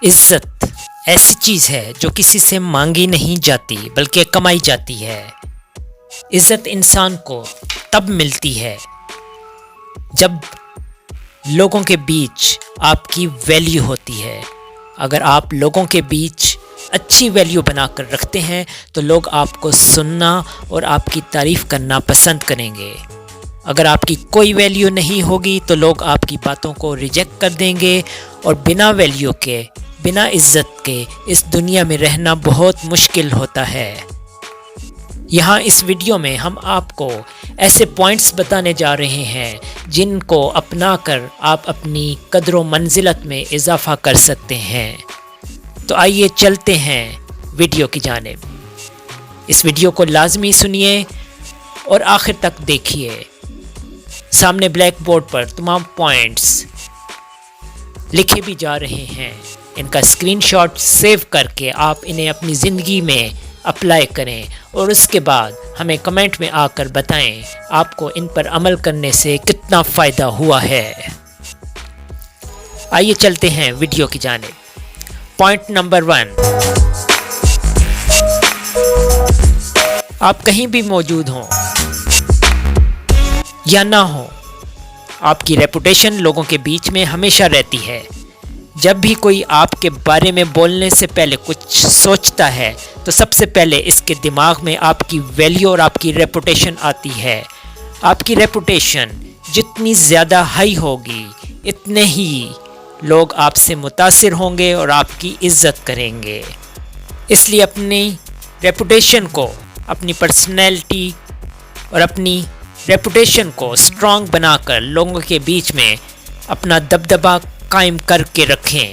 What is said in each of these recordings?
عزت ایسی چیز ہے جو کسی سے مانگی نہیں جاتی بلکہ کمائی جاتی ہے۔ عزت انسان کو تب ملتی ہے جب لوگوں کے بیچ آپ کی ویلیو ہوتی ہے۔ اگر آپ لوگوں کے بیچ اچھی ویلیو بنا کر رکھتے ہیں تو لوگ آپ کو سننا اور آپ کی تعریف کرنا پسند کریں گے۔ اگر آپ کی کوئی ویلیو نہیں ہوگی تو لوگ آپ کی باتوں کو ریجیکٹ کر دیں گے، اور بنا ویلیو کے، بنا عزت کے اس دنیا میں رہنا بہت مشکل ہوتا ہے۔ یہاں اس ویڈیو میں ہم آپ کو ایسے پوائنٹس بتانے جا رہے ہیں جن کو اپنا کر آپ اپنی قدر و منزلت میں اضافہ کر سکتے ہیں۔ تو آئیے چلتے ہیں ویڈیو کی جانب۔ اس ویڈیو کو لازمی سنیے اور آخر تک دیکھیے۔ سامنے بلیک بورڈ پر تمام پوائنٹس لکھے بھی جا رہے ہیں۔ ان کا اسکرین شاٹ سیو کر کے آپ انہیں اپنی زندگی میں اپلائی کریں اور اس کے بعد ہمیں کمنٹ میں آ کر بتائیں آپ کو ان پر عمل کرنے سے کتنا فائدہ ہوا ہے۔ آئیے چلتے ہیں ویڈیو کی جانب۔ پوائنٹ نمبر 1، آپ کہیں بھی موجود ہوں یا نہ ہوں، آپ کی ریپوٹیشن لوگوں کے بیچ میں ہمیشہ رہتی ہے۔ جب بھی کوئی آپ کے بارے میں بولنے سے پہلے کچھ سوچتا ہے تو سب سے پہلے اس کے دماغ میں آپ کی ویلیو اور آپ کی ریپوٹیشن آتی ہے۔ آپ کی ریپوٹیشن جتنی زیادہ ہائی ہوگی اتنے ہی لوگ آپ سے متاثر ہوں گے اور آپ کی عزت کریں گے۔ اس لیے اپنی ریپوٹیشن کو، اپنی پرسنالٹی اور اپنی ریپوٹیشن کو اسٹرانگ بنا کر لوگوں کے بیچ میں اپنا دبدبہ قائم کر کے رکھیں۔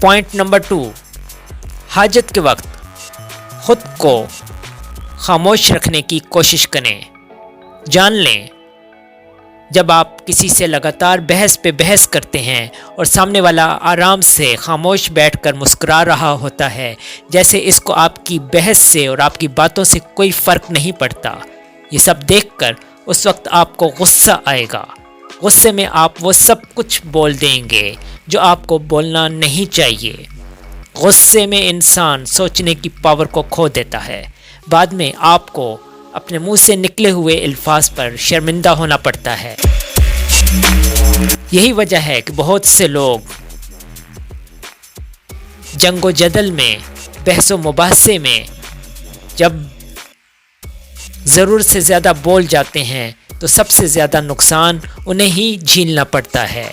پوائنٹ نمبر 2، حاجت کے وقت خود کو خاموش رکھنے کی کوشش کریں۔ جان لیں، جب آپ کسی سے لگاتار بحث پہ بحث کرتے ہیں اور سامنے والا آرام سے خاموش بیٹھ کر مسکرا رہا ہوتا ہے، جیسے اس کو آپ کی بحث سے اور آپ کی باتوں سے کوئی فرق نہیں پڑتا، یہ سب دیکھ کر اس وقت آپ کو غصہ آئے گا۔ غصے میں آپ وہ سب کچھ بول دیں گے جو آپ کو بولنا نہیں چاہیے۔ غصے میں انسان سوچنے کی پاور کو کھو دیتا ہے۔ بعد میں آپ کو اپنے منہ سے نکلے ہوئے الفاظ پر شرمندہ ہونا پڑتا ہے۔ یہی وجہ ہے کہ بہت سے لوگ جنگ و جدل میں، بحث و مباحثے میں جب ضرورت سے زیادہ بول جاتے ہیں تو سب سے زیادہ نقصان انہیں ہی جھیلنا پڑتا ہے۔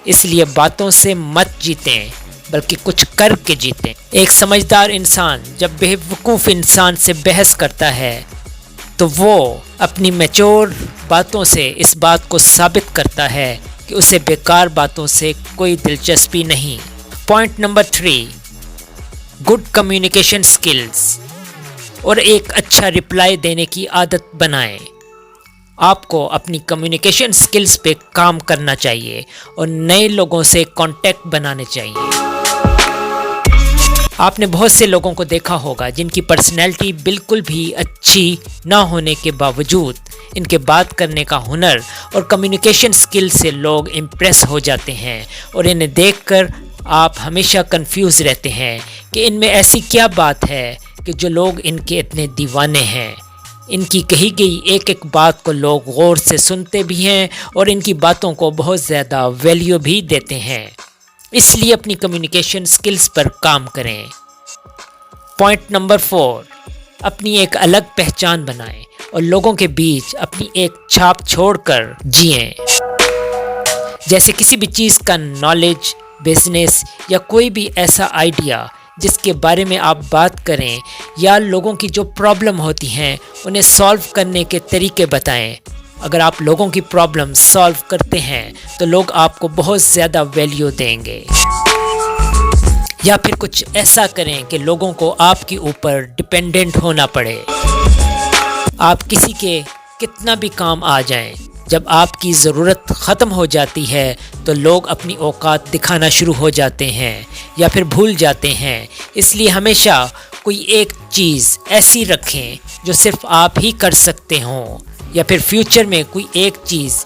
اس لیے باتوں سے مت جیتیں بلکہ کچھ کر کے جیتیں۔ ایک سمجھدار انسان جب بے وقوف انسان سے بحث کرتا ہے تو وہ اپنی میچور باتوں سے اس بات کو ثابت کرتا ہے کہ اسے بیکار باتوں سے کوئی دلچسپی نہیں۔ Point number 3، good communication skills اور ایک اچھا رپلائی دینے کی عادت بنائیں۔ آپ کو اپنی کمیونیکیشن سکلز پہ کام کرنا چاہیے اور نئے لوگوں سے کانٹیکٹ بنانے چاہیے۔ آپ نے بہت سے لوگوں کو دیکھا ہوگا جن کی پرسنالٹی بالکل بھی اچھی نہ ہونے کے باوجود ان کے بات کرنے کا ہنر اور کمیونیکیشن سکل سے لوگ امپریس ہو جاتے ہیں، اور انہیں دیکھ کر آپ ہمیشہ کنفیوز رہتے ہیں کہ ان میں ایسی کیا بات ہے کہ جو لوگ ان کے اتنے دیوانے ہیں۔ ان کی کہی گئی ایک ایک بات کو لوگ غور سے سنتے بھی ہیں اور ان کی باتوں کو بہت زیادہ ویلیو بھی دیتے ہیں۔ اس لیے اپنی کمیونیکیشن سکلز پر کام کریں۔ پوائنٹ نمبر 4، اپنی ایک الگ پہچان بنائیں اور لوگوں کے بیچ اپنی ایک چھاپ چھوڑ کر جئیں۔ جیسے کسی بھی چیز کا نالج، بزنس یا کوئی بھی ایسا آئیڈیا جس کے بارے میں آپ بات کریں یا لوگوں کی جو پرابلم ہوتی ہیں انہیں سالو کرنے کے طریقے بتائیں۔ اگر آپ لوگوں کی پرابلم سالو کرتے ہیں تو لوگ آپ کو بہت زیادہ ویلیو دیں گے۔ یا پھر کچھ ایسا کریں کہ لوگوں کو آپ کے اوپر ڈپینڈنٹ ہونا پڑے۔ آپ کسی کے کتنا بھی کام آ جائیں، جب آپ کی ضرورت ختم ہو جاتی ہے تو لوگ اپنی اوقات دکھانا شروع ہو جاتے ہیں یا پھر بھول جاتے ہیں۔ اس لیے ہمیشہ کوئی ایک چیز ایسی رکھیں جو صرف آپ ہی کر سکتے ہوں، یا پھر فیوچر میں کوئی ایک چیز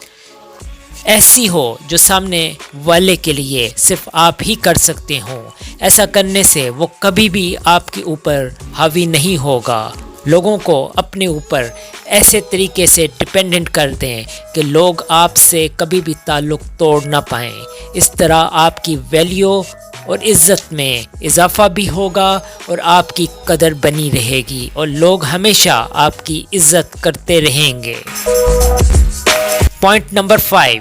ایسی ہو جو سامنے والے کے لیے صرف آپ ہی کر سکتے ہوں۔ ایسا کرنے سے وہ کبھی بھی آپ کے اوپر حاوی نہیں ہوگا۔ لوگوں کو اپنے اوپر ایسے طریقے سے ڈپینڈنٹ کر دیں کہ لوگ آپ سے کبھی بھی تعلق توڑ نہ پائیں۔ اس طرح آپ کی ویلیو اور عزت میں اضافہ بھی ہوگا اور آپ کی قدر بنی رہے گی اور لوگ ہمیشہ آپ کی عزت کرتے رہیں گے۔ پوائنٹ نمبر 5،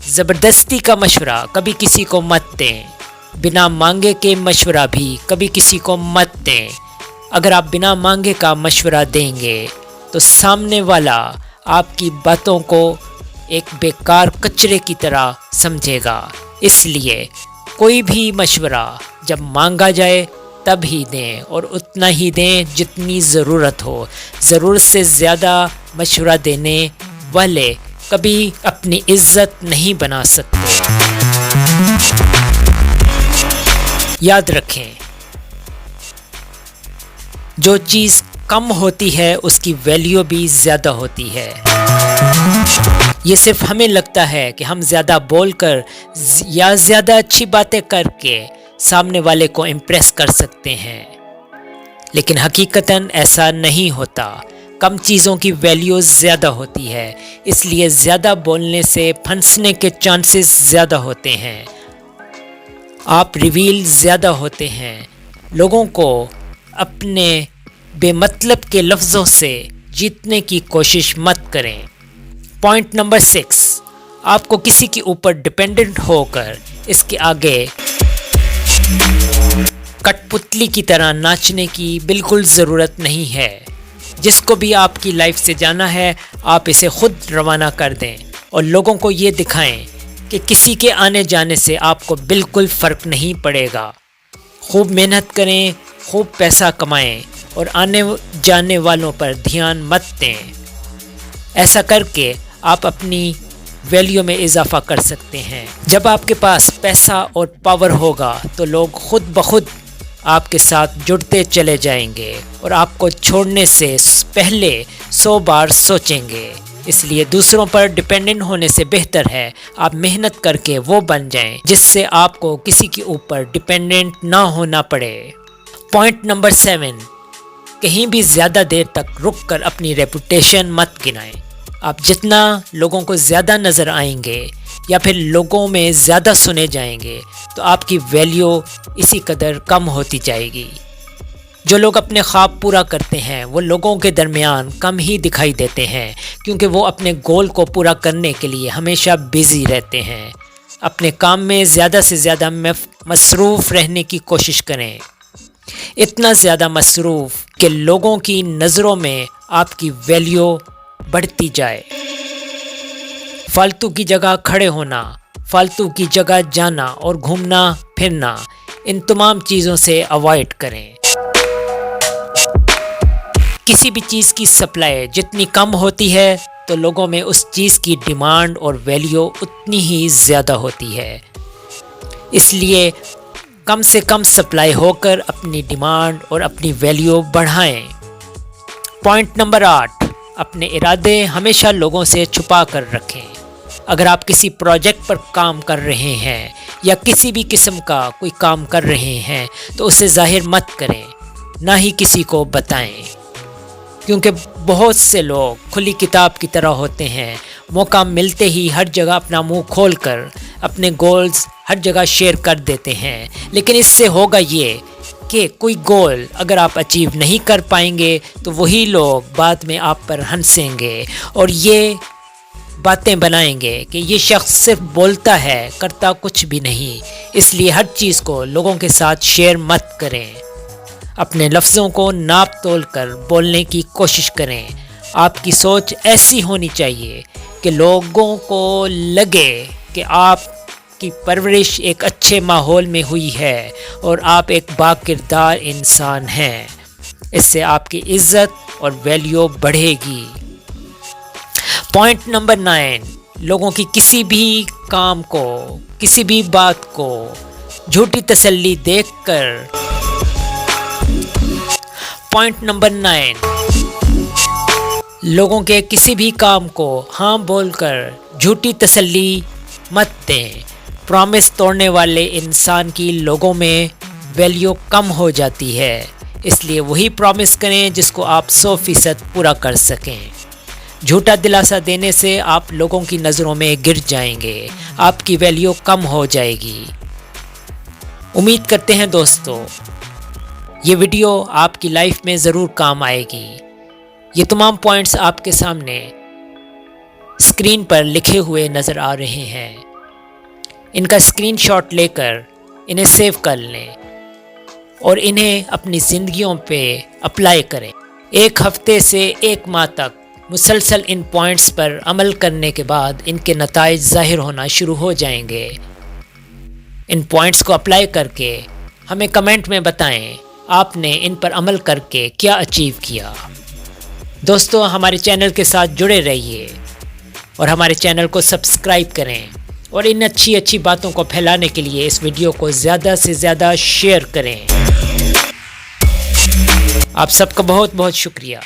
زبردستی کا مشورہ کبھی کسی کو مت دیں۔ بنا مانگے کے مشورہ بھی کبھی کسی کو مت دیں۔ اگر آپ بنا مانگے کا مشورہ دیں گے تو سامنے والا آپ کی باتوں کو ایک بیکار کچرے کی طرح سمجھے گا۔ اس لیے کوئی بھی مشورہ جب مانگا جائے تب ہی دیں اور اتنا ہی دیں جتنی ضرورت ہو۔ ضرورت سے زیادہ مشورہ دینے والے کبھی اپنی عزت نہیں بنا سکتے۔ یاد رکھیں، جو چیز کم ہوتی ہے اس کی ویلیو بھی زیادہ ہوتی ہے۔ یہ صرف ہمیں لگتا ہے کہ ہم زیادہ بول کر یا زیادہ اچھی باتیں کر کے سامنے والے کو امپریس کر سکتے ہیں، لیکن حقیقتاً ایسا نہیں ہوتا۔ کم چیزوں کی ویلیو زیادہ ہوتی ہے، اس لیے زیادہ بولنے سے پھنسنے کے چانسز زیادہ ہوتے ہیں۔ آپ ریویل زیادہ ہوتے ہیں۔ لوگوں کو اپنے بے مطلب کے لفظوں سے جیتنے کی کوشش مت کریں۔ پوائنٹ نمبر 6، آپ کو کسی کے اوپر ڈپینڈنٹ ہو کر اس کے آگے کٹ پتلی کی طرح ناچنے کی بالکل ضرورت نہیں ہے۔ جس کو بھی آپ کی لائف سے جانا ہے آپ اسے خود روانہ کر دیں اور لوگوں کو یہ دکھائیں کہ کسی کے آنے جانے سے آپ کو بالکل فرق نہیں پڑے گا۔ خوب محنت کریں، خوب پیسہ کمائیں اور آنے جانے والوں پر دھیان مت دیں۔ ایسا کر کے آپ اپنی ویلیو میں اضافہ کر سکتے ہیں۔ جب آپ کے پاس پیسہ اور پاور ہوگا تو لوگ خود بخود آپ کے ساتھ جڑتے چلے جائیں گے اور آپ کو چھوڑنے سے پہلے 100 بار سوچیں گے۔ اس لیے دوسروں پر ڈپینڈنٹ ہونے سے بہتر ہے آپ محنت کر کے وہ بن جائیں جس سے آپ کو کسی کے اوپر ڈپینڈنٹ نہ ہونا پڑے۔ پوائنٹ نمبر 7، کہیں بھی زیادہ دیر تک رک کر اپنی ریپوٹیشن مت گنائیں۔ آپ جتنا لوگوں کو زیادہ نظر آئیں گے یا پھر لوگوں میں زیادہ سنے جائیں گے تو آپ کی ویلیو اسی قدر کم ہوتی جائے گی۔ جو لوگ اپنے خواب پورا کرتے ہیں وہ لوگوں کے درمیان کم ہی دکھائی دیتے ہیں، کیونکہ وہ اپنے گول کو پورا کرنے کے لیے ہمیشہ بزی رہتے ہیں۔ اپنے کام میں زیادہ سے زیادہ مصروف رہنے کی کوشش کریں، اتنا زیادہ مصروف کہ لوگوں کی نظروں میں آپ کی ویلیو بڑھتی جائے۔ فالتو کی جگہ کھڑے ہونا، فالتو کی جگہ جانا اور گھومنا پھرنا، ان تمام چیزوں سے اوائڈ کریں۔ کسی بھی چیز کی سپلائی جتنی کم ہوتی ہے تو لوگوں میں اس چیز کی ڈیمانڈ اور ویلیو اتنی ہی زیادہ ہوتی ہے۔ اس لیے کم سے کم سپلائی ہو کر اپنی ڈیمانڈ اور اپنی ویلیو بڑھائیں۔ پوائنٹ نمبر 8، اپنے ارادے ہمیشہ لوگوں سے چھپا کر رکھیں۔ اگر آپ کسی پروجیکٹ پر کام کر رہے ہیں یا کسی بھی قسم کا کوئی کام کر رہے ہیں تو اسے ظاہر مت کریں، نہ ہی کسی کو بتائیں، کیونکہ بہت سے لوگ کھلی کتاب کی طرح ہوتے ہیں۔ موقع ملتے ہی ہر جگہ اپنا منہ کھول کر اپنے گولز ہر جگہ شیئر کر دیتے ہیں، لیکن اس سے ہوگا یہ کہ کوئی گول اگر آپ اچیو نہیں کر پائیں گے تو وہی لوگ بعد میں آپ پر ہنسیں گے اور یہ باتیں بنائیں گے کہ یہ شخص صرف بولتا ہے، کرتا کچھ بھی نہیں۔ اس لیے ہر چیز کو لوگوں کے ساتھ شیئر مت کریں۔ اپنے لفظوں کو ناپ تول کر بولنے کی کوشش کریں۔ آپ کی سوچ ایسی ہونی چاہیے کہ لوگوں کو لگے کہ آپ کی پرورش ایک اچھے ماحول میں ہوئی ہے اور آپ ایک با کردار انسان ہیں۔ اس سے آپ کی عزت اور ویلیو بڑھے گی۔ پوائنٹ نمبر 9، لوگوں کی کسی بھی کام کو، کسی بھی بات کو جھوٹی تسلی دیکھ کر پوائنٹ نمبر 9، لوگوں کے کسی بھی کام کو ہاں بول کر جھوٹی تسلی مت دیں۔ پرامس توڑنے والے انسان کی لوگوں میں ویلیو کم ہو جاتی ہے، اس لیے وہی پرامس کریں جس کو آپ 100% پورا کر سکیں۔ جھوٹا دلاسا دینے سے آپ لوگوں کی نظروں میں گر جائیں گے، آپ کی ویلیو کم ہو جائے گی۔ امید کرتے ہیں دوستو یہ ویڈیو آپ کی لائف میں ضرور کام آئے گی۔ یہ تمام پوائنٹس آپ کے سامنے اسکرین پر لکھے ہوئے نظر آ رہے ہیں، ان کا اسکرین شاٹ لے کر انہیں سیو کر لیں اور انہیں اپنی زندگیوں پہ اپلائی کریں۔ 1 ہفتے سے 1 ماہ تک مسلسل ان پوائنٹس پر عمل کرنے کے بعد ان کے نتائج ظاہر ہونا شروع ہو جائیں گے۔ ان پوائنٹس کو اپلائی کر کے ہمیں کمنٹ میں بتائیں آپ نے ان پر عمل کر کے کیا اچیو کیا۔ دوستو ہمارے چینل کے ساتھ جڑے رہیے اور ہمارے چینل کو سبسکرائب کریں اور ان اچھی باتوں کو پھیلانے کے لیے اس ویڈیو کو زیادہ سے زیادہ شیئر کریں۔ آپ سب کا بہت بہت شکریہ۔